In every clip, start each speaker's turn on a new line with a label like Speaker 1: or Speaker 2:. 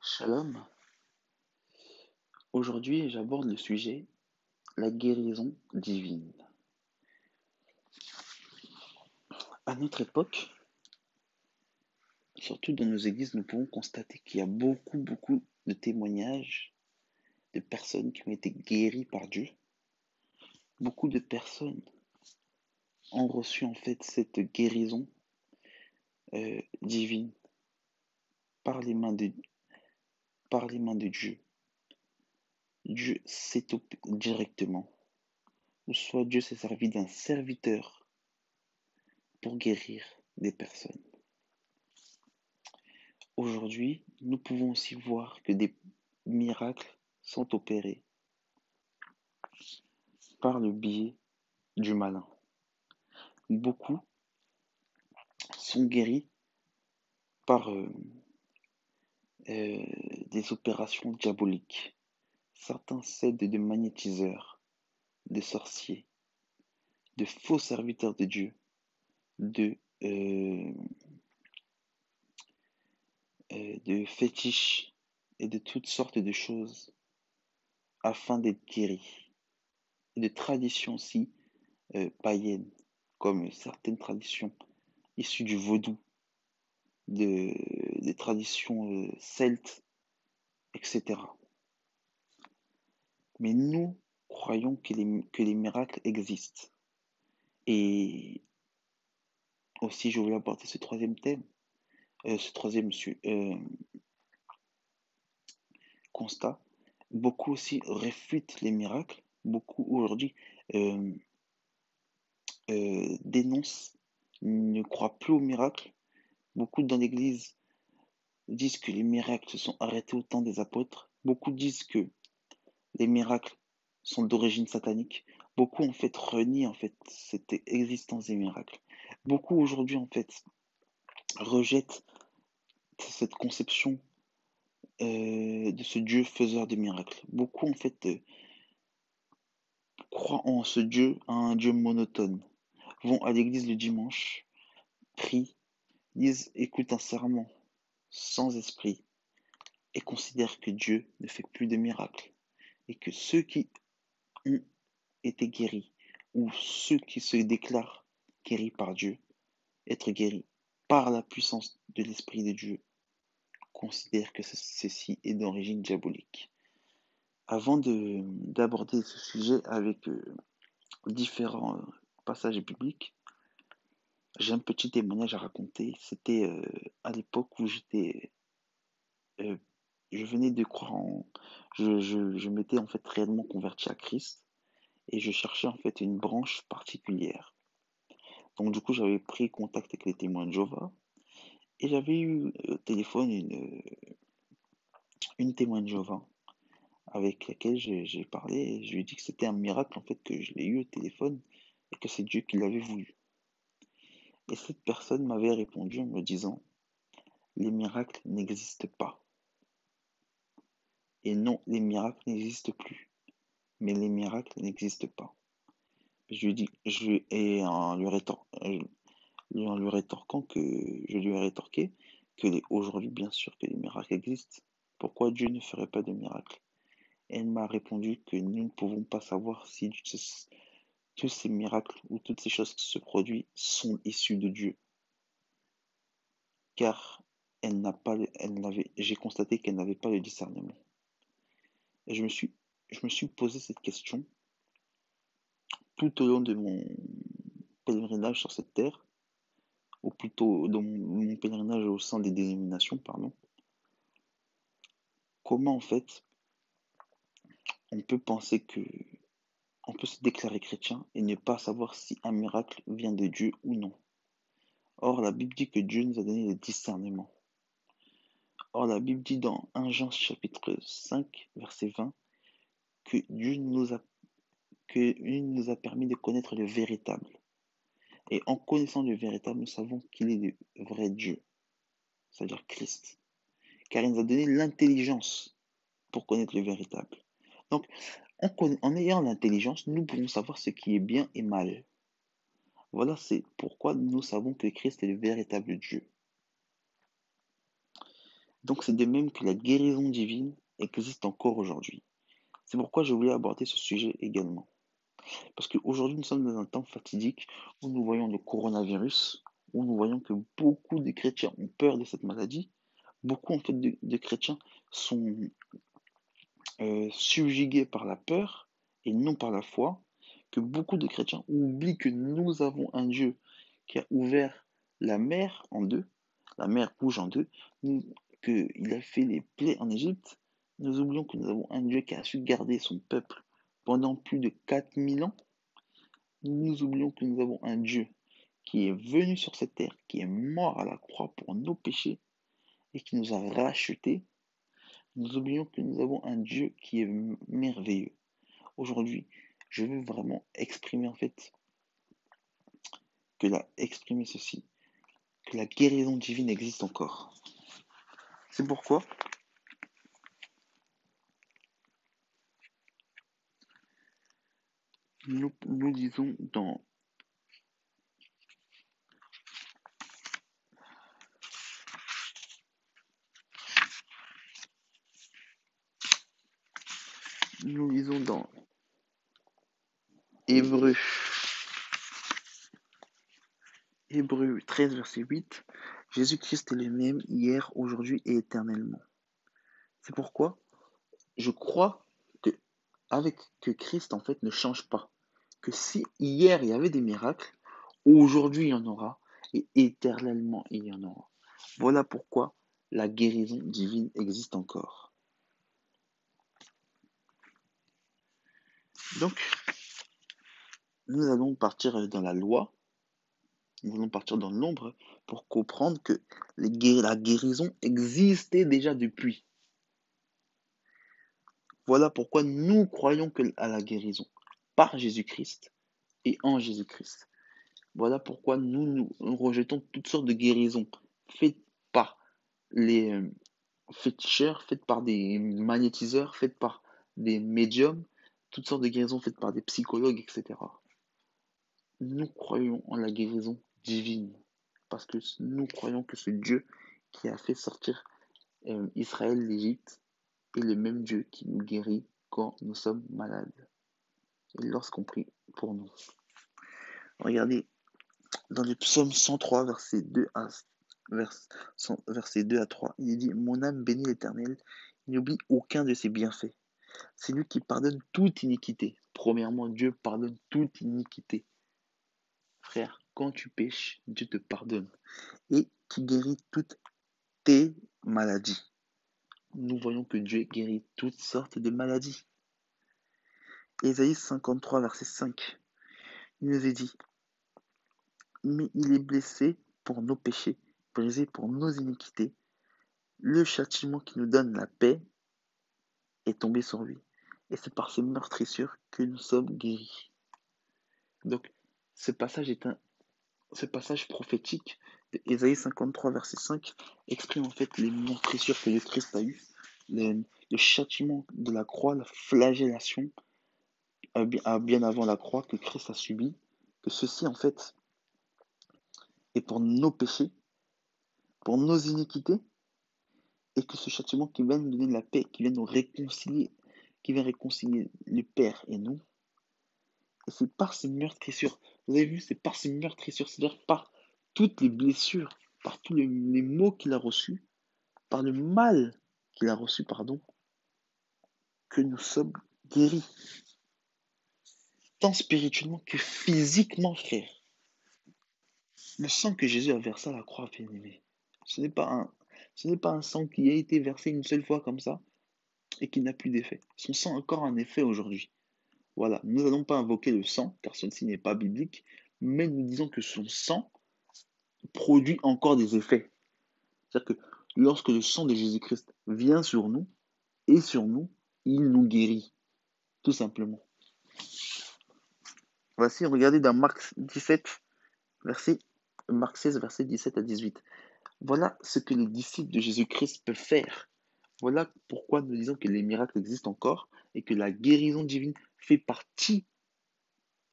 Speaker 1: Shalom. Aujourd'hui, j'aborde le sujet la guérison divine. À notre époque, surtout dans nos églises, nous pouvons constater qu'il y a beaucoup de témoignages de personnes qui ont été guéries par Dieu. Beaucoup de personnes ont reçu en fait cette guérison divine par les mains de Dieu. Dieu s'est directement, ou soit Dieu s'est servi d'un serviteur pour guérir des personnes. Aujourd'hui, nous pouvons aussi voir que des miracles sont opérés par le biais du malin. Beaucoup sont guéris par des opérations diaboliques. Certains s'aident de magnétiseurs, de sorciers, de faux serviteurs de Dieu, euh, de fétiches et de toutes sortes de choses afin d'être guéris. Et de traditions aussi païennes, comme certaines traditions issues du vaudou, des traditions celtes, etc. Mais nous croyons que les miracles existent. Et aussi, je voulais apporter ce troisième thème, ce troisième constat. Beaucoup aussi réfutent les miracles. Beaucoup aujourd'hui euh, dénoncent, ne croient plus aux miracles. Beaucoup dans l'Église disent que les miracles se sont arrêtés au temps des apôtres. Beaucoup disent que les miracles sont d'origine satanique. Beaucoup en fait renient en fait cette existence des miracles. Beaucoup aujourd'hui en fait rejettent cette conception de ce Dieu faiseur de miracles. Beaucoup en fait croient en ce Dieu, un Dieu monotone. Vont à l'église le dimanche, prient, disent, écoutent un sermon sans esprit et considèrent que Dieu ne fait plus de miracles et que ceux qui ont été guéris ou ceux qui se déclarent guéris par Dieu, être guéris par la puissance de l'Esprit de Dieu, considèrent que ceci est d'origine diabolique. Avant d'aborder ce sujet avec différents passages bibliques, j'ai un petit témoignage à raconter. C'était à l'époque où euh, je venais de croire je m'étais en fait réellement converti à Christ et je cherchais en fait une branche particulière. Donc du coup, j'avais pris contact avec les témoins de Jéhovah et j'avais eu au téléphone une témoin de Jéhovah avec laquelle j'ai parlé et je lui ai dit que c'était un miracle en fait que je l'ai eu au téléphone et que c'est Dieu qui l'avait voulu. Et cette personne m'avait répondu en me disant, les miracles n'existent pas. Et non, les miracles n'existent plus. Mais les miracles n'existent pas. Je lui dis, et en lui rétorquant que je lui ai rétorqué que aujourd'hui, bien sûr, que les miracles existent. Pourquoi Dieu ne ferait pas de miracles? Elle m'a répondu que nous ne pouvons pas savoir si tous ces miracles ou toutes ces choses qui se produisent sont issues de Dieu. Car j'ai constaté qu'elle n'avait pas le discernement. Et je me suis posé cette question tout au long de mon pèlerinage sur cette terre, ou plutôt dans mon pèlerinage au sein des dénominations, pardon. Comment en fait on peut penser que on peut se déclarer chrétien et ne pas savoir si un miracle vient de Dieu ou non. Or, la Bible dit que Dieu nous a donné le discernement. Or, la Bible dit dans 1 Jean chapitre 5, verset 20, que Dieu nous a permis de connaître le véritable. Et en connaissant le véritable, nous savons qu'il est le vrai Dieu, c'est-à-dire Christ. Car il nous a donné l'intelligence pour connaître le véritable. Donc, en ayant l'intelligence, nous pouvons savoir ce qui est bien et mal. Voilà, c'est pourquoi nous savons que Christ est le véritable Dieu. Donc c'est de même que la guérison divine existe encore aujourd'hui. C'est pourquoi je voulais aborder ce sujet également. Parce qu'aujourd'hui, nous sommes dans un temps fatidique où nous voyons le coronavirus, où nous voyons que beaucoup de chrétiens ont peur de cette maladie. Beaucoup en fait de chrétiens sont subjugués par la peur et non par la foi. Que beaucoup de chrétiens oublient que nous avons un Dieu qui a ouvert la mer en deux, la mer rouge en deux, qu'il a fait les plaies en Égypte. Nous oublions que nous avons un Dieu qui a su garder son peuple pendant plus de 4000 ans. Nous oublions que nous avons un Dieu qui est venu sur cette terre, qui est mort à la croix pour nos péchés et qui nous a rachetés. Nous oublions que nous avons un Dieu qui est merveilleux. Aujourd'hui, je veux vraiment exprimer en fait exprimer ceci, que la guérison divine existe encore. C'est pourquoi nous lisons dans Hébreu, Hébreu 13, verset 8. Jésus-Christ est le même hier, aujourd'hui et éternellement. C'est pourquoi je crois que Christ en fait ne change pas. Que si hier il y avait des miracles, aujourd'hui il y en aura et éternellement il y en aura. Voilà pourquoi la guérison divine existe encore. Donc, nous allons partir dans la loi, nous allons partir dans l'ombre pour comprendre que la guérison existait déjà depuis. Voilà pourquoi nous croyons à la guérison par Jésus-Christ et en Jésus-Christ. Voilà pourquoi nous rejetons toutes sortes de guérisons faites par les féticheurs, faites par des magnétiseurs, faites par des médiums, toutes sortes de guérisons faites par des psychologues, etc. Nous croyons en la guérison divine parce que nous croyons que ce Dieu qui a fait sortir Israël d'Égypte est le même Dieu qui nous guérit quand nous sommes malades et lorsqu'on prie pour nous. Regardez, dans le psaume 103, verset 2 à 3, il dit « Mon âme bénit l'Éternel, il n'oublie aucun de ses bienfaits. C'est lui qui pardonne toute iniquité. » Premièrement, Dieu pardonne toute iniquité. Frère, quand tu pêches, Dieu te pardonne. Et qui guérit toutes tes maladies. Nous voyons que Dieu guérit toutes sortes de maladies. Ésaïe 53, verset 5, il nous est dit « Mais il est blessé pour nos péchés, brisé pour nos iniquités. Le châtiment qui nous donne la paix est tombé sur lui. Et c'est par ses meurtrissures que nous sommes guéris. » Donc, ce passage prophétique d'Ésaïe 53, verset 5 exprime en fait les meurtrissures que le Christ a eues, le châtiment de la croix, la flagellation bien avant la croix que Christ a subi, que ceci en fait est pour nos péchés, pour nos iniquités, et que ce châtiment qui vient nous donner de la paix, qui vient nous réconcilier, qui vient réconcilier le Père et nous, et c'est par ces meurtrissures, vous avez vu, c'est par ces meurtrissures, c'est-à-dire par toutes les blessures, par tous les maux qu'il a reçus, par le mal qu'il a reçu, pardon, que nous sommes guéris, tant spirituellement que physiquement, frère. Le sang que Jésus a versé à la croix, bien aimé, ce n'est pas un sang qui a été versé une seule fois comme ça et qui n'a plus d'effet. Son sang a encore un effet aujourd'hui. Voilà, nous n'allons pas invoquer le sang, car ceci n'est pas biblique, mais nous disons que son sang produit encore des effets. C'est-à-dire que lorsque le sang de Jésus-Christ vient sur nous, et sur nous, il nous guérit, tout simplement. Voici, regardez dans Marc 16, verset 17 à 18. Voilà ce que les disciples de Jésus-Christ peuvent faire. Voilà pourquoi nous disons que les miracles existent encore et que la guérison divine fait partie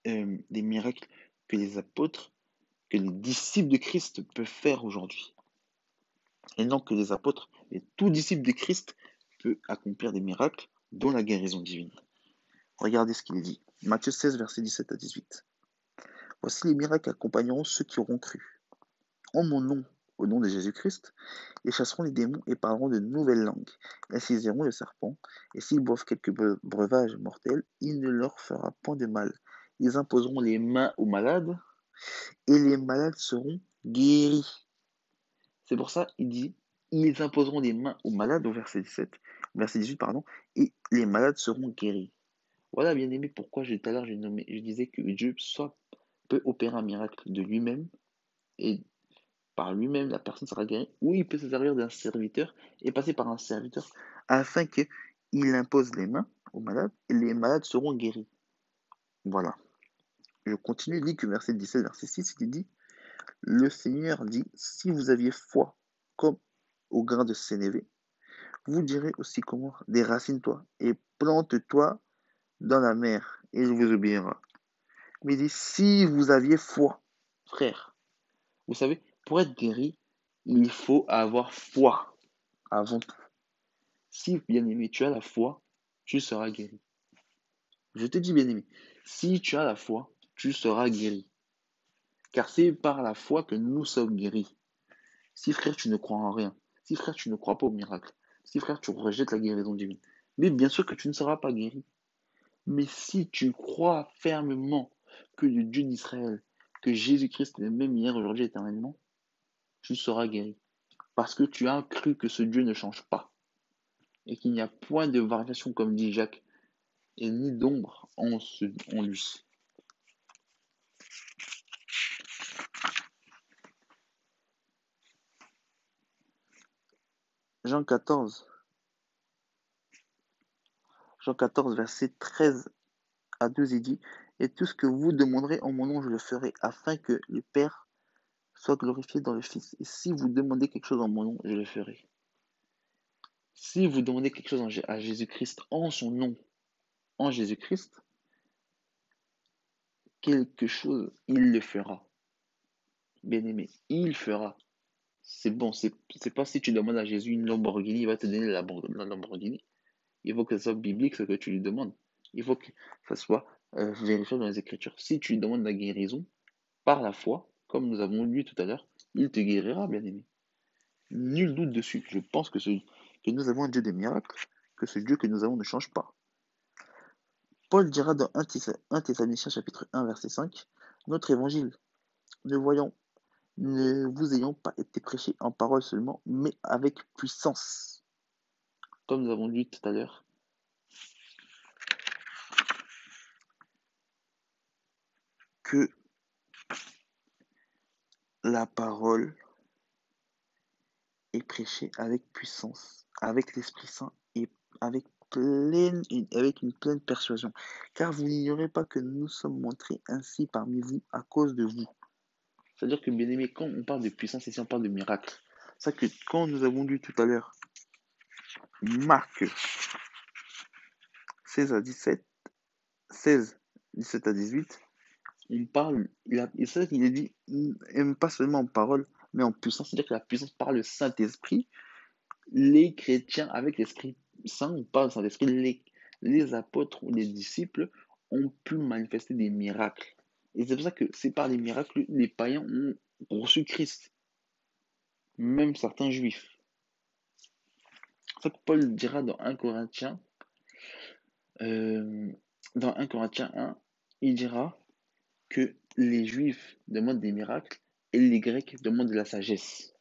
Speaker 1: des miracles que les apôtres, que les disciples de Christ peuvent faire aujourd'hui. Et non que les apôtres et tout disciple de Christ peut accomplir des miracles, dont la guérison divine. Regardez ce qu'il dit. Matthieu 16, versets 17 à 18. Voici les miracles accompagneront ceux qui auront cru. En mon nom, au nom de Jésus-Christ, ils chasseront les démons et parleront de nouvelles langues. Ils saisiront le serpent, et s'ils boivent quelques breuvages mortels, il ne leur fera point de mal. Ils imposeront les mains aux malades, et les malades seront guéris. C'est pour ça qu'il dit, ils imposeront les mains aux malades, au verset 18, pardon, et les malades seront guéris. Voilà, bien aimé, pourquoi tout à l'heure je disais que Dieu soit peut opérer un miracle de lui-même, et par lui-même la personne sera guérie, ou il peut se servir d'un serviteur et passer par un serviteur afin qu'il impose les mains aux malades et les malades seront guéris. Voilà. Je continue, il dit que verset 17, verset 6, il dit, le Seigneur dit, si vous aviez foi comme au grain de sénévé, vous direz au sycomore, déracine-toi et plante-toi dans la mer, et il vous obéira. Mais il dit, si vous aviez foi, frère, vous savez, pour être guéri, il faut avoir foi avant tout. Si, bien aimé, tu as la foi, tu seras guéri. Je te dis, bien aimé, si tu as la foi, tu seras guéri. Car c'est par la foi que nous sommes guéris. Si, frère, tu ne crois en rien, si, frère, tu ne crois pas au miracle, si, frère, tu rejettes la guérison divine, mais bien sûr que tu ne seras pas guéri. Mais si tu crois fermement que le Dieu d'Israël, que Jésus-Christ est le même hier, aujourd'hui, éternellement, tu seras guéri. Parce que tu as cru que ce Dieu ne change pas et qu'il n'y a point de variation, comme dit Jacques, et ni d'ombre en lui. Jean 14, Jean 14, verset 13 à 12, il dit, et tout ce que vous demanderez en mon nom, je le ferai, afin que le Père soit glorifié dans le Fils. Et si vous demandez quelque chose en mon nom, je le ferai. Si vous demandez quelque chose à Jésus-Christ en son nom, en Jésus-Christ, quelque chose, il le fera. Bien aimé, il fera. C'est bon, c'est pas si tu demandes à Jésus une Lamborghini, il va te donner la Lamborghini. Il faut que ce soit biblique ce que tu lui demandes. Il faut que ça soit vérifié dans les Écritures. Si tu lui demandes la guérison, par la foi, comme nous avons lu tout à l'heure, il te guérira, bien aimé. Nul doute dessus. Je pense que nous avons un Dieu des miracles, que ce Dieu que nous avons ne change pas. Paul dira dans 1 Thessaloniciens chapitre 1 verset 5, notre évangile, ne vous ayant pas été prêché en parole seulement, mais avec puissance. Comme nous avons lu tout à l'heure, que la parole est prêchée avec puissance, avec l'Esprit Saint et avec une pleine persuasion. Car vous n'ignorez pas que nous sommes montrés ainsi parmi vous à cause de vous. C'est-à-dire que, bien aimé, quand on parle de puissance, ici on parle de miracle. C'est que quand nous avons lu tout à l'heure Marc 16 à 17, 16, 17 à 18, on parle, c'est qu'il est dit, pas seulement en parole, mais en puissance, c'est-à-dire que la puissance par le Saint-Esprit, les chrétiens avec l'Esprit Saint, on parle du Saint-Esprit, les apôtres ou les disciples ont pu manifester des miracles. Et c'est pour ça que c'est par les miracles que les païens ont reçu Christ, même certains juifs. C'est ça que Paul dira dans 1 Corinthiens, dans 1 Corinthiens 1, il dira que les Juifs demandent des miracles et les Grecs demandent de la sagesse.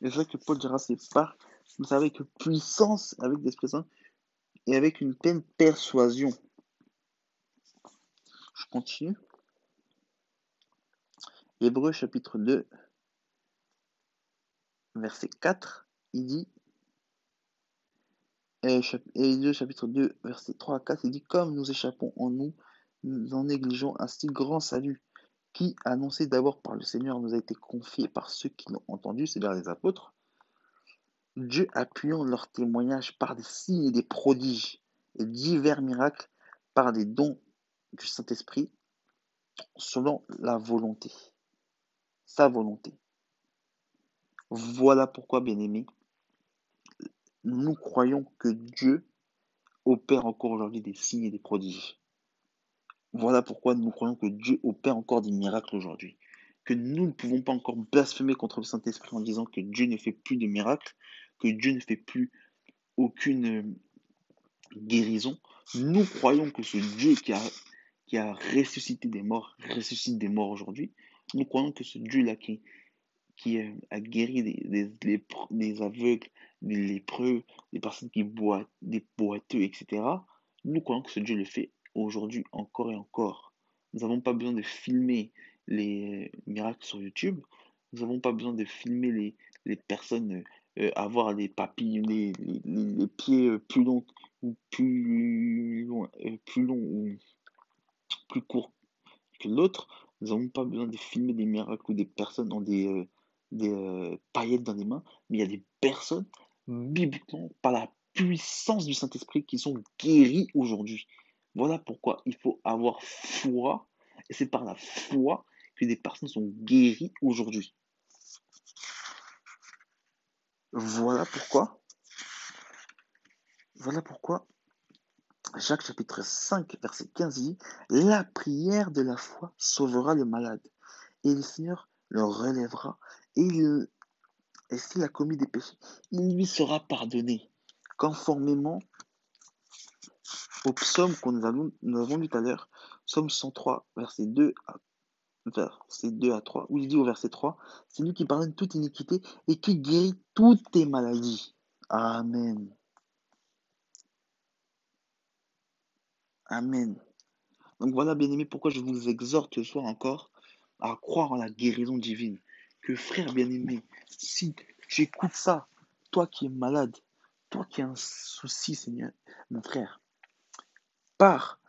Speaker 1: Et c'est vrai que Paul dira c'est pas, vous savez, avec puissance, avec l'Esprit Saint et avec une pleine persuasion. Je continue. Hébreux chapitre 2, verset 4, il dit, Hébreux chapitre 2, verset 3 à 4, il dit, comme nous échappons en nous en négligeons un si grand salut, qui, annoncé d'abord par le Seigneur, nous a été confié par ceux qui l'ont entendu, c'est-à-dire les apôtres, Dieu appuyant leur témoignage par des signes et des prodiges et divers miracles par des dons du Saint-Esprit selon la volonté, sa volonté. Voilà pourquoi, bien-aimés, nous croyons que Dieu opère encore aujourd'hui des signes et des prodiges. Voilà pourquoi nous croyons que Dieu opère encore des miracles aujourd'hui. Que nous ne pouvons pas encore blasphémer contre le Saint-Esprit en disant que Dieu ne fait plus de miracles, que Dieu ne fait plus aucune guérison. Nous croyons que ce Dieu qui a ressuscité des morts ressuscite des morts aujourd'hui. Nous croyons que ce Dieu-là qui a guéri des aveugles, des lépreux, des personnes qui boitent, des boiteux, etc. Nous croyons que ce Dieu le fait aujourd'hui encore et encore. Nous n'avons pas besoin de filmer les miracles sur YouTube. Nous n'avons pas besoin de filmer les personnes avoir les papilles, les pieds plus longs ou plus longs ou plus courts que l'autre. Nous n'avons pas besoin de filmer des miracles où des personnes ont des paillettes dans les mains, mais il y a des personnes, bibliquement, par la puissance du Saint-Esprit, qui sont guéries aujourd'hui. Voilà pourquoi il faut avoir foi, et c'est par la foi que des personnes sont guéries aujourd'hui. Voilà pourquoi, voilà pourquoi Jacques chapitre 5, verset 15 dit, la prière de la foi sauvera le malade, et le Seigneur le relèvera, et s'il a commis des péchés, il lui sera pardonné, conformément au psaume que nous avons lu tout à l'heure, psaume 103, verset 2 à 3, où il dit au verset 3, c'est lui qui pardonne toute iniquité et qui guérit toutes tes maladies. Amen. Amen. Donc voilà, bien-aimés, pourquoi je vous exhorte ce soir encore à croire en la guérison divine. Que frère bien-aimé, si tu écoutes ça, toi qui es malade, toi qui as un souci, Seigneur, mon frère, par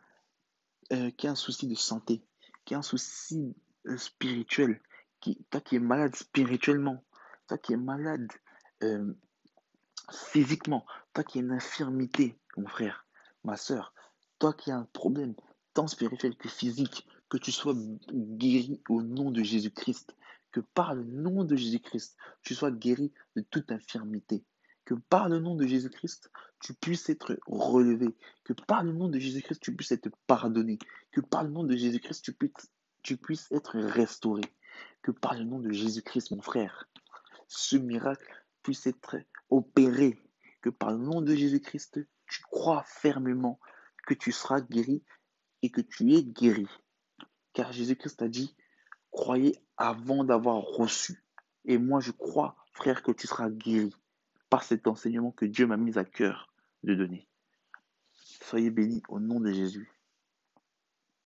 Speaker 1: qui a un souci de santé, qui a un souci spirituel, toi qui es malade spirituellement, toi qui es malade euh, physiquement, toi qui as une infirmité, mon frère, ma soeur, toi qui as un problème tant spirituel que physique, que tu sois guéri au nom de Jésus-Christ, que par le nom de Jésus-Christ, tu sois guéri de toute infirmité, que par le nom de Jésus-Christ, tu puisses être relevé, que par le nom de Jésus-Christ, tu puisses être pardonné, que par le nom de Jésus-Christ, tu puisses être restauré, que par le nom de Jésus-Christ, mon frère, ce miracle puisse être opéré, que par le nom de Jésus-Christ, tu crois fermement que tu seras guéri et que tu es guéri. Car Jésus-Christ a dit, croyez avant d'avoir reçu. Et moi, je crois, frère, que tu seras guéri par cet enseignement que Dieu m'a mis à cœur de donner. Soyez bénis au nom de Jésus.